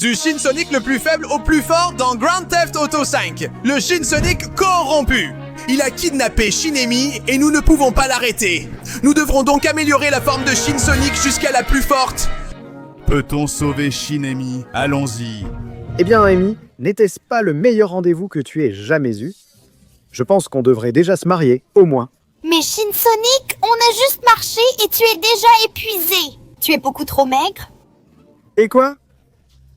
Du Shin Sonic le plus faible au plus fort dans Grand Theft Auto 5. Le Shin Sonic corrompu. Il a kidnappé Shin-Emi et nous ne pouvons pas l'arrêter. Nous devrons donc améliorer la forme de Shin Sonic jusqu'à la plus forte. Peut-on sauver Shin-Emi? Allons-y. Eh bien, Amy, n'était-ce pas le meilleur rendez-vous que tu aies jamais eu? Je pense qu'on devrait déjà se marier, au moins. Mais Shin Sonic, on a juste marché et tu es déjà épuisé. Tu es beaucoup trop maigre. Et quoi?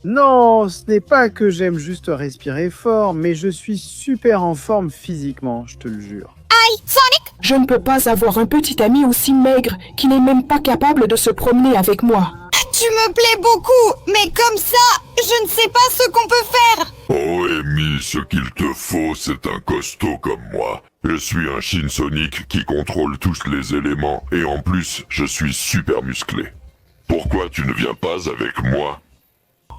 Non, ce n'est pas que j'aime juste respirer fort, mais je suis super en forme physiquement, je te le jure. Aïe, Sonic! Je ne peux pas avoir un petit ami aussi maigre qui n'est même pas capable de se promener avec moi. Tu me plais beaucoup, mais comme ça, je ne sais pas ce qu'on peut faire. Oh, Amy, ce qu'il te faut, c'est un costaud comme moi. Je suis un Shin Sonic qui contrôle tous les éléments et en plus, je suis super musclé. Pourquoi tu ne viens pas avec moi?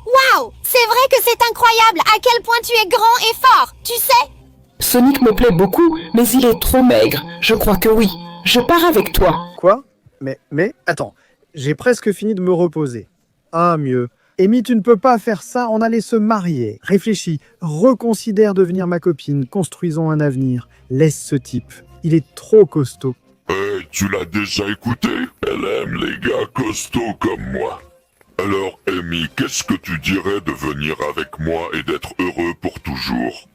Waouh, c'est vrai que c'est incroyable à quel point tu es grand et fort, tu sais. Sonic me plaît beaucoup, mais il est trop maigre. Je crois que oui. Je pars avec toi. Quoi? Mais, attends, j'ai presque fini de me reposer. Ah, mieux. Amy, tu ne peux pas faire ça, on allait se marier. Réfléchis, reconsidère devenir ma copine, construisons un avenir. Laisse ce type, il est trop costaud. Tu l'as déjà écouté? Elle aime les gars costauds comme moi. Alors, Amy, qu'est-ce que tu dirais de venir avec moi et d'être heureux pour toujours?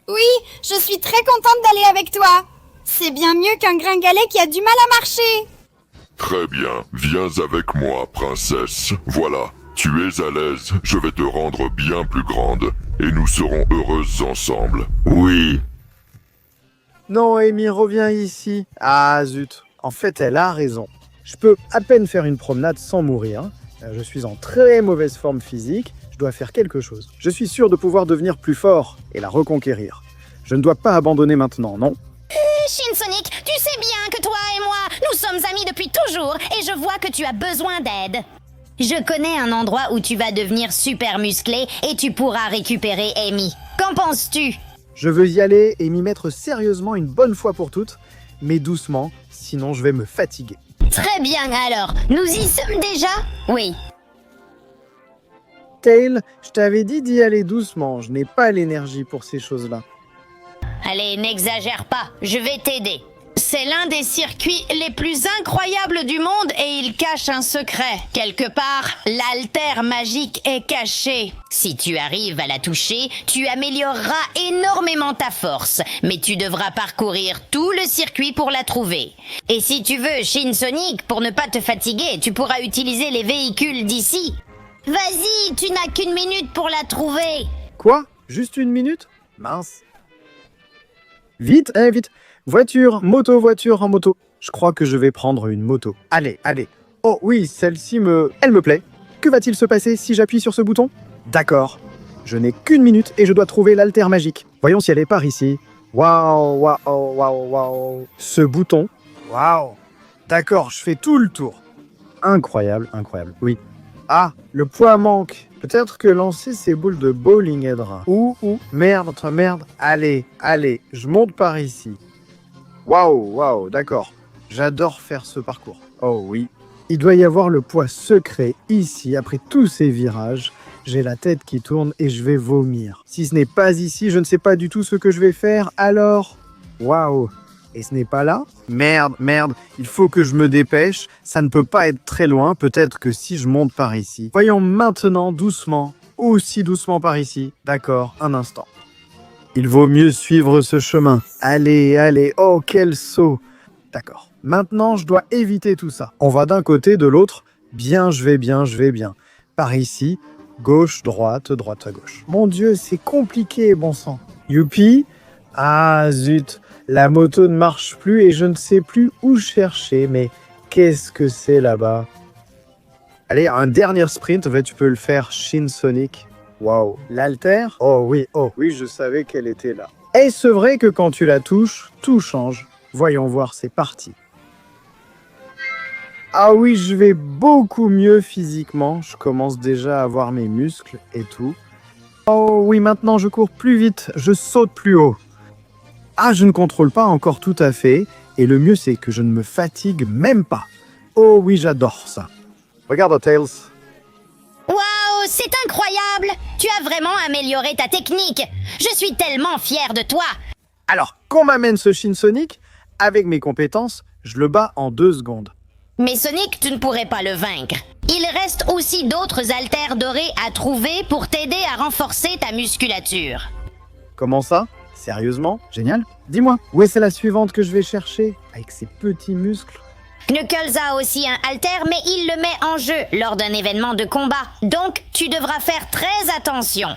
Oui, je suis très contente d'aller avec toi. C'est bien mieux qu'un gringalet qui a du mal à marcher. Très bien, viens avec moi, princesse. Voilà, tu es à l'aise, je vais te rendre bien plus grande, et nous serons heureuses ensemble. Oui. Non, Amy, reviens ici. Ah, zut. En fait, elle a raison. Je peux à peine faire une promenade sans mourir. Je suis en très mauvaise forme physique. Je dois faire quelque chose. Je suis sûr de pouvoir devenir plus fort et la reconquérir. Je ne dois pas abandonner maintenant, non? Shin Sonic, tu sais bien que toi et moi, nous sommes amis depuis toujours et je vois que tu as besoin d'aide. Je connais un endroit où tu vas devenir super musclé et tu pourras récupérer Amy. Qu'en penses-tu? Je veux y aller et m'y mettre sérieusement une bonne fois pour toutes, mais doucement, sinon je vais me fatiguer. Très bien alors, nous y sommes déjà? Oui. Tail, je t'avais dit d'y aller doucement, je n'ai pas l'énergie pour ces choses-là. Allez, n'exagère pas, je vais t'aider. C'est l'un des circuits les plus incroyables du monde et il cache un secret. Quelque part, l'altère magique est cachée. Si tu arrives à la toucher, tu amélioreras énormément ta force, mais tu devras parcourir tout le circuit pour la trouver. Et si tu veux Shin Sonic, pour ne pas te fatiguer, tu pourras utiliser les véhicules d'ici. Vas-y, tu n'as qu'une minute pour la trouver. Quoi? Juste une minute? Mince. Vite, vite. Voiture en moto. Je crois que je vais prendre une moto. Allez. Oh oui, celle-ci elle me plaît. Que va-t-il se passer si j'appuie sur ce bouton? D'accord. Je n'ai qu'une minute et je dois trouver l'altère magique. Voyons si elle est par ici. Waouh. Ce bouton. Waouh. D'accord, je fais tout le tour. Incroyable, oui. Ah, le poids manque. Peut-être que lancer ces boules de bowling aidera. Merde. Allez, je monte par ici. Waouh, d'accord. J'adore faire ce parcours. Oh oui. Il doit y avoir le poids secret ici, après tous ces virages. J'ai la tête qui tourne et je vais vomir. Si ce n'est pas ici, je ne sais pas du tout ce que je vais faire, alors... Waouh. Et ce n'est pas là? Merde. Il faut que je me dépêche. Ça ne peut pas être très loin. Peut-être que si je monte par ici. Voyons maintenant, doucement. Aussi doucement par ici. D'accord, un instant. Il vaut mieux suivre ce chemin. Allez. Oh, quel saut. D'accord. Maintenant, je dois éviter tout ça. On va d'un côté, de l'autre. Bien, je vais bien. Par ici. Gauche, droite, à gauche. Mon Dieu, c'est compliqué, bon sang. Youpi. Ah, zut. La moto ne marche plus et je ne sais plus où chercher. Mais qu'est-ce que c'est là-bas? Allez, un dernier sprint. Tu peux le faire, Shin Sonic. Waouh, l'altère? Oh oui, je savais qu'elle était là. Est-ce vrai que quand tu la touches, tout change? Voyons voir, c'est parti. Ah oui, je vais beaucoup mieux physiquement. Je commence déjà à voir mes muscles et tout. Oh oui, maintenant je cours plus vite, je saute plus haut. Ah, je ne contrôle pas encore tout à fait. Et le mieux, c'est que je ne me fatigue même pas. Oh oui, j'adore ça. Regarde, Tails. Waouh, c'est incroyable! Tu as vraiment amélioré ta technique! Je suis tellement fière de toi! Alors, qu'on m'amène ce Shin Sonic, avec mes compétences, je le bats en 2 secondes. Mais Sonic, tu ne pourrais pas le vaincre. Il reste aussi d'autres haltères dorés à trouver pour t'aider à renforcer ta musculature. Comment ça? Sérieusement? Génial. Dis-moi, où est-ce la suivante que je vais chercher? Avec ses petits muscles. Knuckles a aussi un haltère, mais il le met en jeu lors d'un événement de combat. Donc, tu devras faire très attention.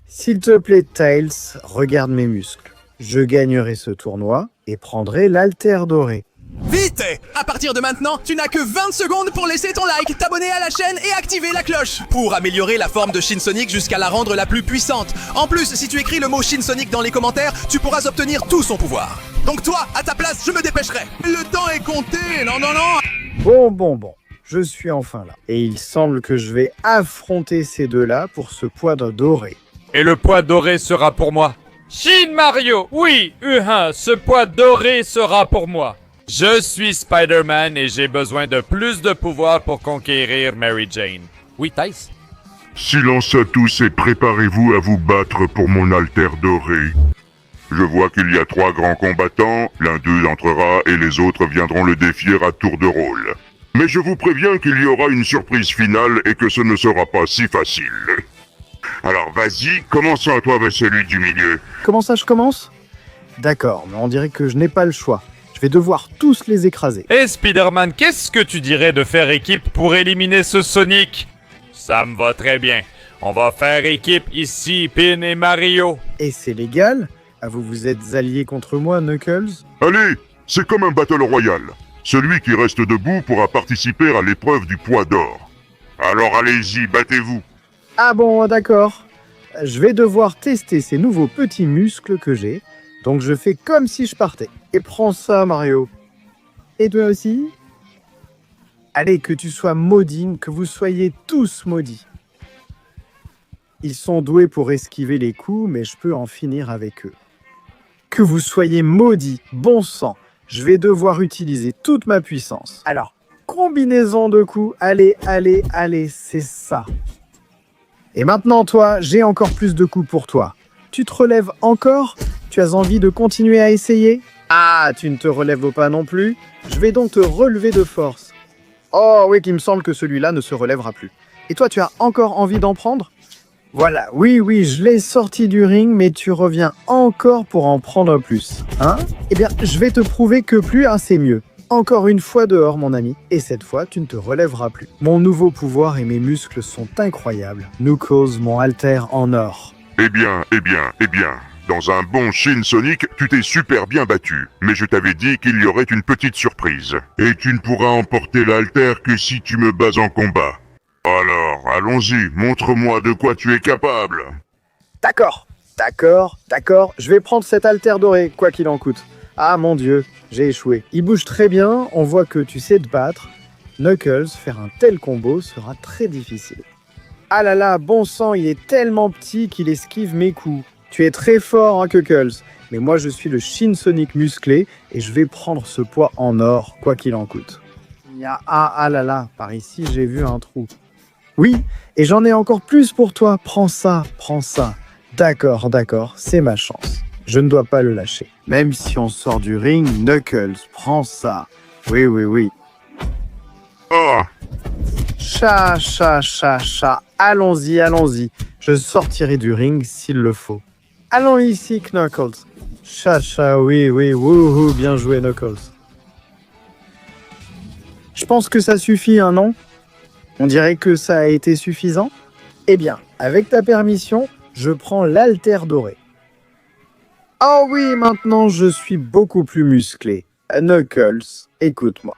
S'il te plaît, Tails, regarde mes muscles. Je gagnerai ce tournoi et prendrai l'haltère doré. Vite! À partir de maintenant, tu n'as que 20 secondes pour laisser ton like, t'abonner à la chaîne et activer la cloche pour améliorer la forme de Shin Sonic jusqu'à la rendre la plus puissante. En plus, si tu écris le mot Shin Sonic dans les commentaires, tu pourras obtenir tout son pouvoir. Donc toi, à ta place, je me dépêcherai. Le temps est compté, non. Bon, je suis enfin là. Et il semble que je vais affronter ces deux-là pour ce poids de doré. Et le poids doré sera pour moi. Shin Mario, oui, ce poids doré sera pour moi. Je suis Spider-Man et j'ai besoin de plus de pouvoir pour conquérir Mary Jane. Oui, Tails? Silence à tous et préparez-vous à vous battre pour mon haltère doré. Je vois qu'il y a 3 grands combattants, l'un d'eux entrera et les autres viendront le défier à tour de rôle. Mais je vous préviens qu'il y aura une surprise finale et que ce ne sera pas si facile. Alors vas-y, commençons à toi avec celui du milieu. Comment ça, je commence? D'accord, mais on dirait que je n'ai pas le choix. Je vais devoir tous les écraser. Et Spider-Man, qu'est-ce que tu dirais de faire équipe pour éliminer ce Sonic? Ça me va très bien. On va faire équipe ici, Pin et Mario. Et c'est légal? Ah, vous êtes alliés contre moi, Knuckles? Allez, c'est comme un battle royal. Celui qui reste debout pourra participer à l'épreuve du poids d'or. Alors allez-y, battez-vous. Ah bon, d'accord. Je vais devoir tester ces nouveaux petits muscles que j'ai. Donc je fais comme si je partais. Et prends ça, Mario. Et toi aussi? Allez, que tu sois maudit, que vous soyez tous maudits. Ils sont doués pour esquiver les coups, mais je peux en finir avec eux. Que vous soyez maudits, bon sang. Je vais devoir utiliser toute ma puissance. Alors, combinaison de coups. Allez, c'est ça. Et maintenant, toi, j'ai encore plus de coups pour toi. Tu te relèves encore? Tu as envie de continuer à essayer? Ah, tu ne te relèves pas non plus? Je vais donc te relever de force. Oh oui, qu'il me semble que celui-là ne se relèvera plus. Et toi, tu as encore envie d'en prendre? Voilà, oui, je l'ai sorti du ring, mais tu reviens encore pour en prendre plus. Hein? Eh bien, je vais te prouver que plus, c'est mieux. Encore une fois dehors, mon ami. Et cette fois, tu ne te relèveras plus. Mon nouveau pouvoir et mes muscles sont incroyables. Knuckles, mon haltère en or. Eh bien. Dans un bon Shin Sonic, tu t'es super bien battu. Mais je t'avais dit qu'il y aurait une petite surprise. Et tu ne pourras emporter l'haltère que si tu me bats en combat. Alors, allons-y, montre-moi de quoi tu es capable. D'accord. Je vais prendre cet haltère doré, quoi qu'il en coûte. Ah mon Dieu, j'ai échoué. Il bouge très bien, on voit que tu sais te battre. Knuckles, faire un tel combo sera très difficile. Ah là là, bon sang, il est tellement petit qu'il esquive mes coups. Tu es très fort, Knuckles. Mais moi, je suis le Shin Sonic musclé et je vais prendre ce poids en or, quoi qu'il en coûte. Ah là là, par ici, j'ai vu un trou. Oui, et j'en ai encore plus pour toi. Prends ça. D'accord, c'est ma chance. Je ne dois pas le lâcher. Même si on sort du ring, Knuckles, prends ça. Oui. Ah! Chat. Allons-y. Je sortirai du ring s'il le faut. Allons ici, Knuckles. Chat, oui, wouhou, bien joué, Knuckles. Je pense que ça suffit, non? On dirait que ça a été suffisant? Eh bien, avec ta permission, je prends l'haltère doré. Oh oui, maintenant je suis beaucoup plus musclé. Knuckles, écoute-moi.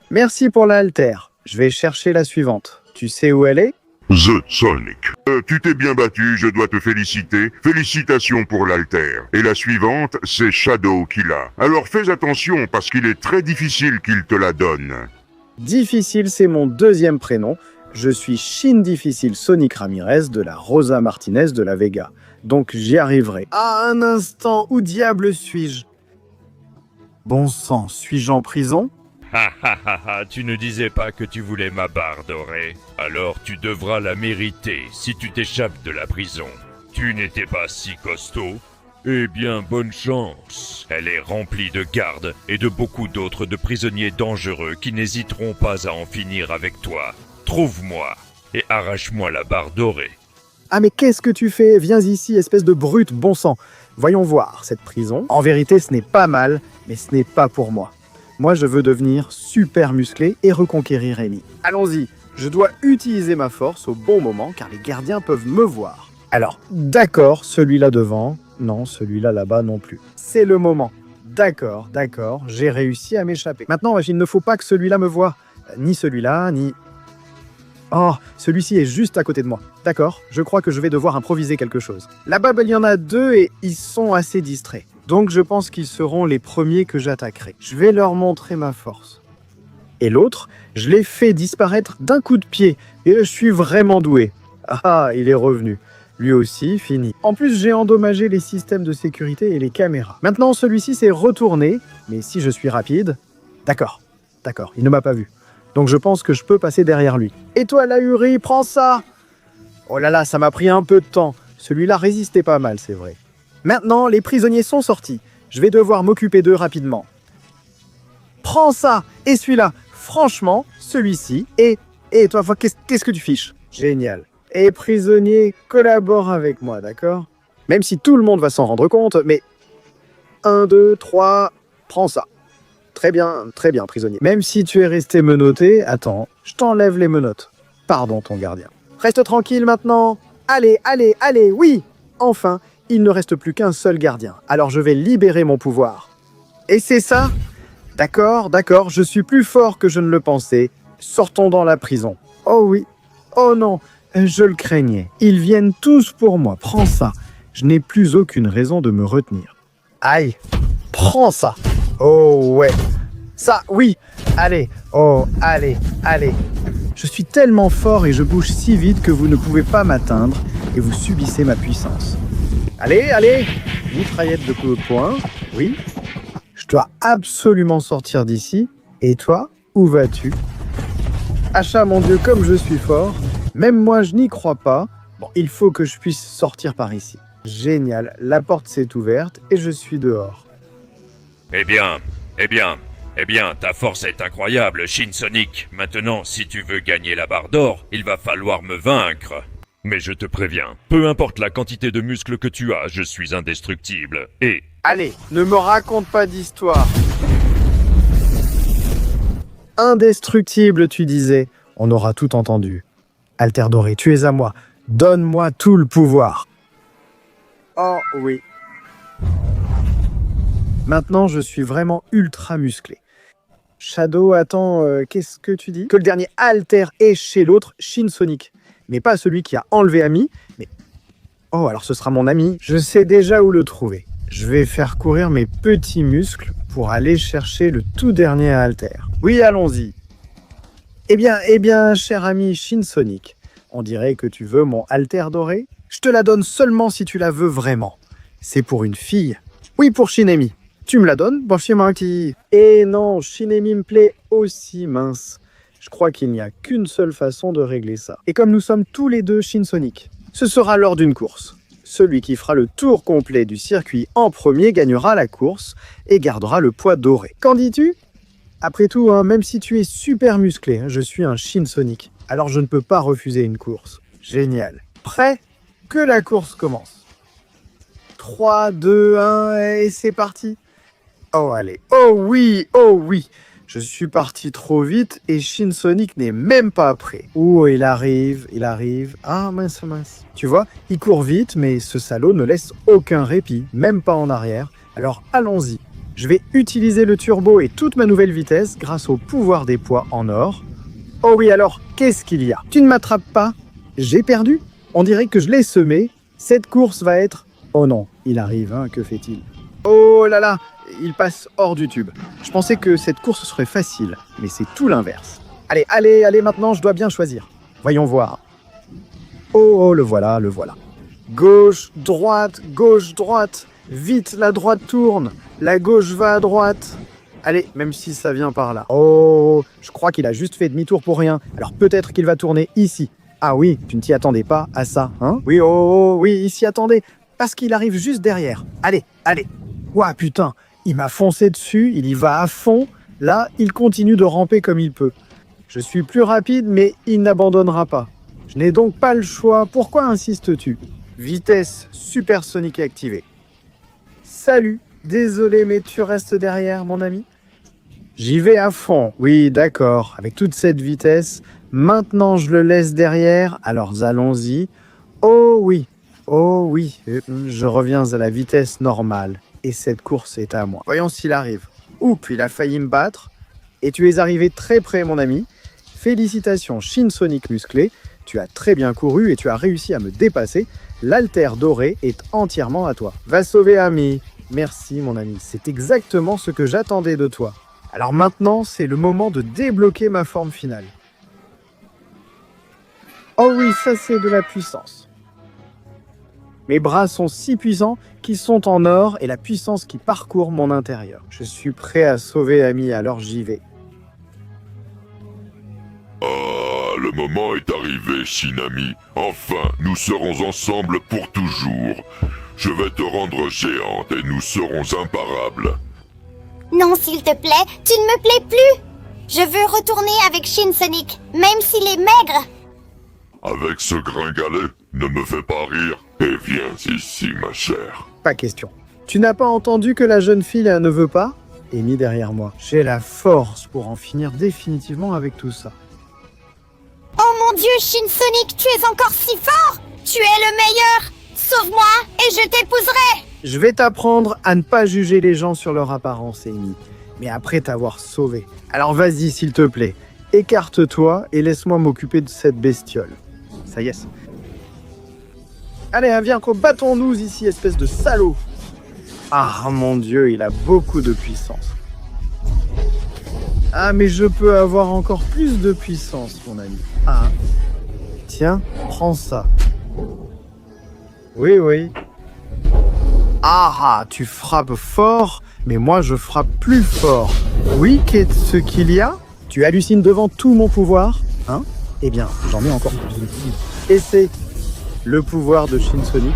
Merci pour l'haltère. Je vais chercher la suivante. Tu sais où elle est? The Sonic. Tu t'es bien battu, je dois te féliciter. Félicitations pour l'haltère. Et la suivante, c'est Shadow qui l'a. Alors fais attention parce qu'il est très difficile qu'il te la donne. Difficile, c'est mon deuxième prénom. Je suis Shin Difficile Sonic Ramirez de la Rosa Martinez de la Vega. Donc j'y arriverai. Ah, un instant, où diable suis-je? Bon sang, suis-je en prison? Ha ha ha ha, tu ne disais pas que tu voulais ma barre dorée. Alors tu devras la mériter si tu t'échappes de la prison. Tu n'étais pas si costaud. Eh bien, bonne chance. Elle est remplie de gardes et de beaucoup d'autres de prisonniers dangereux qui n'hésiteront pas à en finir avec toi. Trouve-moi et arrache-moi la barre dorée. Ah mais qu'est-ce que tu fais? Viens ici, espèce de brute, bon sang. Voyons voir, cette prison. En vérité, ce n'est pas mal, mais ce n'est pas pour moi. Moi, je veux devenir super musclé et reconquérir Amy. Allons-y, je dois utiliser ma force au bon moment car les gardiens peuvent me voir. Alors, d'accord, celui-là devant. Non, celui-là là-bas non plus. C'est le moment. D'accord, j'ai réussi à m'échapper. Maintenant, il ne faut pas que celui-là me voie. Ni celui-là, ni... Oh, celui-ci est juste à côté de moi. D'accord, je crois que je vais devoir improviser quelque chose. Là-bas, il y en a deux et ils sont assez distraits. Donc je pense qu'ils seront les premiers que j'attaquerai. Je vais leur montrer ma force. Et l'autre, je l'ai fait disparaître d'un coup de pied. Et je suis vraiment doué. Ah, il est revenu. Lui aussi, fini. En plus, j'ai endommagé les systèmes de sécurité et les caméras. Maintenant, celui-ci s'est retourné. Mais si je suis rapide... D'accord, il ne m'a pas vu. Donc je pense que je peux passer derrière lui. Et toi, Lahuri, prends ça! Oh là là, ça m'a pris un peu de temps. Celui-là résistait pas mal, c'est vrai. Maintenant, les prisonniers sont sortis. Je vais devoir m'occuper d'eux rapidement. Prends ça! Et celui-là, franchement, celui-ci. Et toi, qu'est-ce que tu fiches? Génial. Et prisonniers, collabore avec moi, d'accord? Même si tout le monde va s'en rendre compte, mais... 1, 2, 3, prends ça. Très bien, prisonnier. Même si tu es resté menotté, attends, je t'enlève les menottes. Pardon, ton gardien. Reste tranquille maintenant. Allez, oui! Enfin, il ne reste plus qu'un seul gardien. Alors je vais libérer mon pouvoir. Et c'est ça? D'accord, je suis plus fort que je ne le pensais. Sortons dans la prison. Oh oui. Oh non, je le craignais. Ils viennent tous pour moi. Prends ça. Je n'ai plus aucune raison de me retenir. Aïe. Prends ça. Oh ouais. Ça, oui. Allez. Oh, allez. Je suis tellement fort et je bouge si vite que vous ne pouvez pas m'atteindre et vous subissez ma puissance. Allez. Mitraillette de coup de poing. Oui. Je dois absolument sortir d'ici. Et toi, où vas-tu? Achat, mon Dieu, comme je suis fort. Même moi, je n'y crois pas. Bon, il faut que je puisse sortir par ici. Génial. La porte s'est ouverte et je suis dehors. Eh bien, ta force est incroyable, Shin Sonic. Maintenant, si tu veux gagner la barre d'or, il va falloir me vaincre. Mais je te préviens, peu importe la quantité de muscles que tu as, je suis indestructible. Et... Allez, ne me raconte pas d'histoire. Indestructible, tu disais. On aura tout entendu. Alter Doré, tu es à moi. Donne-moi tout le pouvoir. Oh oui. Maintenant, je suis vraiment ultra musclé. Shadow, attends, qu'est-ce que tu dis? Que le dernier Alter est chez l'autre, Shin Sonic. Mais pas celui qui a enlevé Amy, mais... Oh, alors ce sera mon ami. Je sais déjà où le trouver. Je vais faire courir mes petits muscles pour aller chercher le tout dernier Alter. Oui, allons-y. Eh bien, cher ami Shin Sonic, on dirait que tu veux mon Alter doré? Je te la donne seulement si tu la veux vraiment. C'est pour une fille. Oui, pour Shinemi. Tu me la donnes? Bon, chez moi qui... Eh non, Shinemi me plaît aussi, mince. Je crois qu'il n'y a qu'une seule façon de régler ça. Et comme nous sommes tous les deux Shin Sonic, ce sera lors d'une course. Celui qui fera le tour complet du circuit en premier gagnera la course et gardera le poids doré. Qu'en dis-tu? Après tout, même si tu es super musclé, je suis un Shin Sonic. Alors je ne peux pas refuser une course. Génial. Prêt? Que la course commence. 3, 2, 1 et c'est parti. Oh allez, oh oui. Je suis parti trop vite et Shin Sonic n'est même pas prêt. Oh, il arrive. Ah mince. Tu vois, il court vite, mais ce salaud ne laisse aucun répit, même pas en arrière. Alors allons-y. Je vais utiliser le turbo et toute ma nouvelle vitesse grâce au pouvoir des poids en or. Oh oui, alors, qu'est-ce qu'il y a? Tu ne m'attrapes pas? J'ai perdu? On dirait que je l'ai semé. Cette course va être... Oh non, il arrive, que fait-il? Oh là là, il passe hors du tube. Je pensais que cette course serait facile, mais c'est tout l'inverse. Allez, maintenant, je dois bien choisir. Voyons voir. Oh, le voilà. Gauche, droite. Vite, la droite tourne. La gauche va à droite. Allez, même si ça vient par là. Oh, je crois qu'il a juste fait demi-tour pour rien. Alors peut-être qu'il va tourner ici. Ah oui, tu ne t'y attendais pas à ça, hein? Oui, oui, il s'y attendait. Parce qu'il arrive juste derrière. Allez. Ouah, putain, il m'a foncé dessus, il y va à fond. Là, il continue de ramper comme il peut. Je suis plus rapide, mais il n'abandonnera pas. Je n'ai donc pas le choix. Pourquoi insistes-tu? Vitesse supersonique activée. Salut, désolé, mais tu restes derrière, mon ami? J'y vais à fond. Oui, d'accord, avec toute cette vitesse. Maintenant, je le laisse derrière, alors allons-y. Oh oui, je reviens à la vitesse normale. Et cette course est à moi. Voyons s'il arrive. Oups, il a failli me battre. Et tu es arrivé très près, mon ami. Félicitations, Shin Sonic musclé. Tu as très bien couru et tu as réussi à me dépasser. L'altère doré est entièrement à toi. Va sauver Ami. Merci, mon ami. C'est exactement ce que j'attendais de toi. Alors maintenant, c'est le moment de débloquer ma forme finale. Oh oui, ça c'est de la puissance. Mes bras sont si puissants qu'ils sont en or et la puissance qui parcourt mon intérieur. Je suis prêt à sauver Ami, alors j'y vais. Ah, le moment est arrivé, Shinami. Enfin, nous serons ensemble pour toujours. Je vais te rendre géante et nous serons imparables. Non, s'il te plaît, tu ne me plais plus. Je veux retourner avec Shin Sonic, même s'il est maigre. Avec ce gringalet, ne me fais pas rire et viens ici, ma chère. Pas question. Tu n'as pas entendu que la jeune fille ne veut pas? Amy derrière moi. J'ai la force pour en finir définitivement avec tout ça. Oh mon Dieu, Shin Sonic, tu es encore si fort! Tu es le meilleur! Sauve-moi et je t'épouserai! Je vais t'apprendre à ne pas juger les gens sur leur apparence, Amy. Mais après t'avoir sauvé. Alors vas-y, s'il te plaît. Écarte-toi et laisse-moi m'occuper de cette bestiole. Ça y est. Allez, viens, battons-nous ici, espèce de salaud! Ah mon Dieu, il a beaucoup de puissance. Ah, mais je peux avoir encore plus de puissance, mon ami. Ah. Tiens, prends ça. Oui. Ah, tu frappes fort, mais moi je frappe plus fort. Oui, qu'est-ce qu'il y a? Tu hallucines devant tout mon pouvoir, hein? Eh bien, j'en ai encore plus ici. Et c'est le pouvoir de Shin Sonic.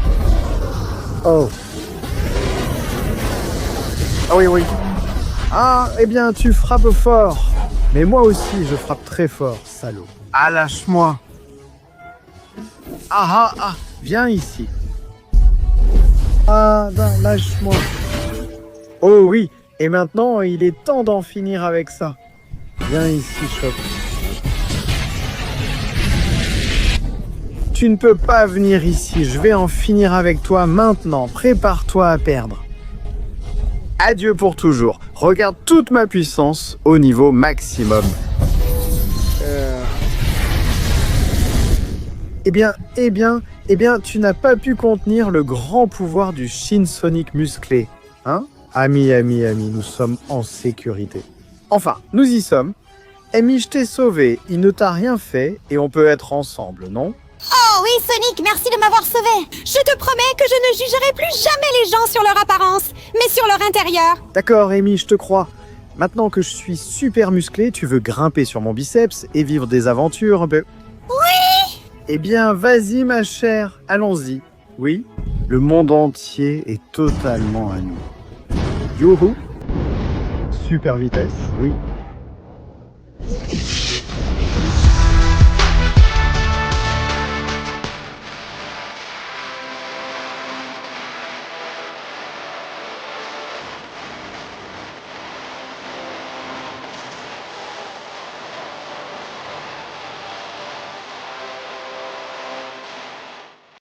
Oh. Ah oui. Ah, eh bien, tu frappes fort. Mais moi aussi, je frappe très fort, salaud. Ah, lâche-moi. Ah, viens ici. Ah, ben, lâche-moi. Oh oui, et maintenant, il est temps d'en finir avec ça. Viens ici, Choc. Tu ne peux pas venir ici, je vais en finir avec toi maintenant. Prépare-toi à perdre. Adieu pour toujours. Regarde toute ma puissance au niveau maximum. Eh bien, tu n'as pas pu contenir le grand pouvoir du Shin Sonic musclé. Hein? Ami, nous sommes en sécurité. Enfin, nous y sommes. Amy, je t'ai sauvé, il ne t'a rien fait et on peut être ensemble, non? Oh oui, Sonic, merci de m'avoir sauvé. Je te promets que je ne jugerai plus jamais les gens sur leur apparence, mais sur leur intérieur. D'accord, Amy, je te crois. Maintenant que je suis super musclé, tu veux grimper sur mon biceps et vivre des aventures, Oui! Eh bien, vas-y, ma chère, allons-y. Oui, le monde entier est totalement à nous. Youhou! Super vitesse, oui.